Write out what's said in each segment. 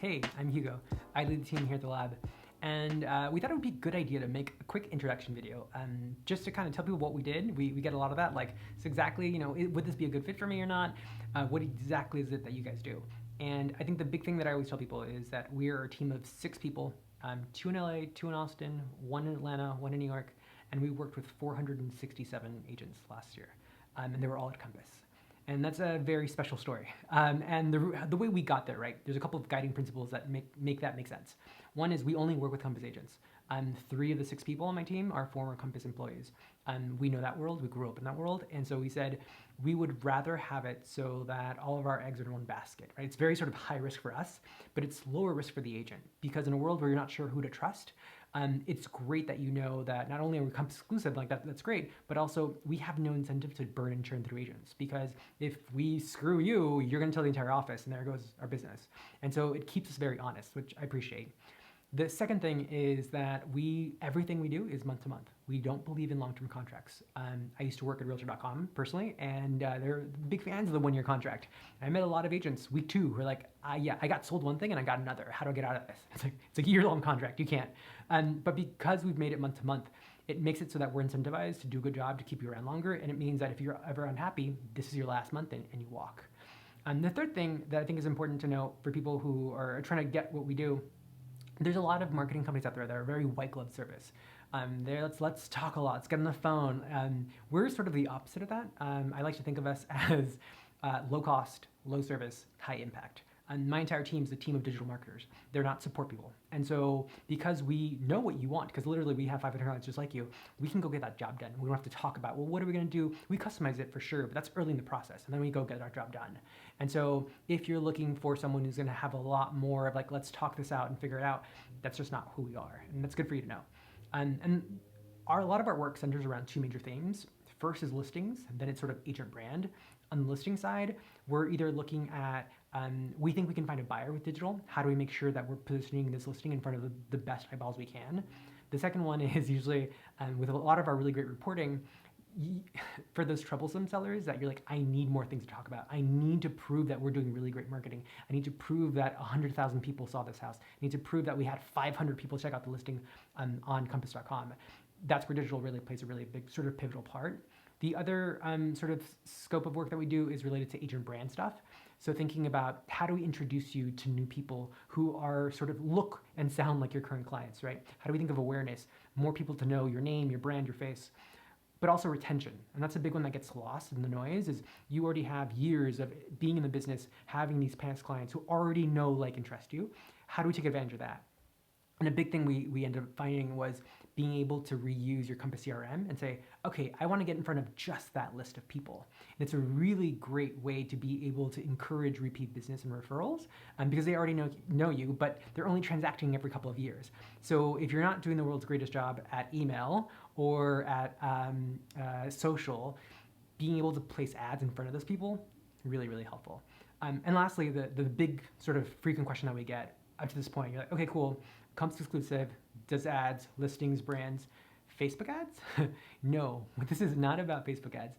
Hey, I'm Hugo. I lead the team here at the lab. And we thought it would be a good idea to make a quick introduction video, just to kind of tell people what we did. We get a lot of that, like, so exactly, would this be a good fit for me or not? What exactly is it that you guys do? And I think the big thing that I always tell people is that we're a team of 6 people, 2 in LA, 2 in Austin, 1 in Atlanta, 1 in New York, and we worked with 467 agents last year, and they were all at Compass. And that's a very special story. And the way we got there, right, there's a couple of guiding principles that make that make sense. One is we only work with Compass agents. 3 of the 6 people on my team are former Compass employees. We know that world, we grew up in that world, and so we said we would rather have it so that all of our eggs are in one basket, right? It's very sort of high risk for us, but it's lower risk for the agent, because in a world where you're not sure who to trust, it's great that you know that not only are we Compass exclusive, like that's great, but also we have no incentive to burn and churn through agents, because if we screw you, you're gonna tell the entire office and there goes our business. And so it keeps us very honest, which I appreciate. The second thing is that everything we do is month to month. We don't believe in long-term contracts. I used to work at Realtor.com personally, and they're big fans of the 1-year contract. I met a lot of agents week 2 who are like, yeah, I got sold one thing and I got another. How do I get out of this? It's like a year-long contract. You can't. But because we've made it month to month, it makes it so that we're incentivized to do a good job to keep you around longer, and it means that if you're ever unhappy, this is your last month and you walk. The third thing that I think is important to know for people who are trying to get what we do, there's a lot of marketing companies out there that are very white glove service. Let's talk a lot, let's get on the phone. We're sort of the opposite of that. I like to think of us as low cost, low service, high impact. And my entire team is a team of digital marketers. They're not support people. And so because we know what you want, because literally we have 500 clients just like you, we can go get that job done. We don't have to talk about, well, what are we gonna do? We customize it for sure, but that's early in the process. And then we go get our job done. And so if you're looking for someone who's gonna have a lot more of like, let's talk this out and figure it out, that's just not who we are. And that's good for you to know. And a lot of our work centers around 2 major themes. First is listings, then it's sort of agent brand. On the listing side, we're either looking at, we think we can find a buyer with digital. How do we make sure that we're positioning this listing in front of the best eyeballs we can? The second one is usually, with a lot of our really great reporting, for those troublesome sellers that you're like, I need more things to talk about. I need to prove that we're doing really great marketing. I need to prove that 100,000 people saw this house. I need to prove that we had 500 people check out the listing on Compass.com. That's where digital really plays a really big sort of pivotal part. The other sort of scope of work that we do is related to agent brand stuff. So thinking about how do we introduce you to new people who are sort of look and sound like your current clients, right? How do we think of awareness? More people to know your name, your brand, your face, but also retention. And that's a big one that gets lost in the noise, is you already have years of being in the business, having these past clients who already know, like, and trust you. How do we take advantage of that? And a big thing we ended up finding was being able to reuse your Compass CRM and say, okay, I want to get in front of just that list of people. And it's a really great way to be able to encourage repeat business and referrals, because they already know you, but they're only transacting every couple of years. So if you're not doing the world's greatest job at email or at social, being able to place ads in front of those people, really, really helpful. And lastly, the big sort of frequent question that we get up to this point, you're like, okay, cool, Compass exclusive, does ads, listings, brands, Facebook ads? No, this is not about Facebook ads.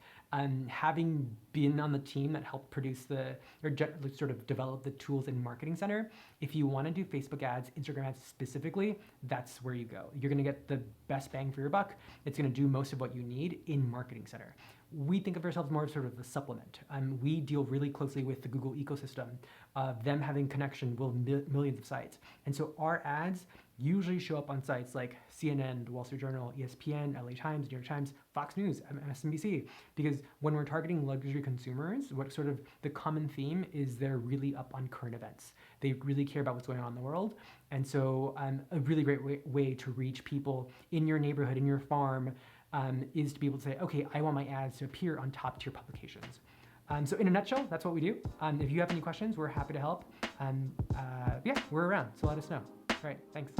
Having been on the team that helped produce sort of develop the tools in Marketing Center, if you want to do Facebook ads, Instagram ads specifically, that's where you go. You're going to get the best bang for your buck. It's going to do most of what you need in Marketing Center. We think of ourselves more as sort of a supplement. We deal really closely with the Google ecosystem, them having connection with millions of sites. And so our ads usually show up on sites like CNN, The Wall Street Journal, ESPN, LA Times, New York Times, Fox News, MSNBC, because when we're targeting luxury consumers, what sort of the common theme is they're really up on current events. They really care about what's going on in the world. And so a really great way to reach people in your neighborhood, in your farm, is to be able to say, okay, I want my ads to appear on top tier publications. So in a nutshell, that's what we do. If you have any questions, we're happy to help. Yeah, we're around, so let us know. All right, thanks.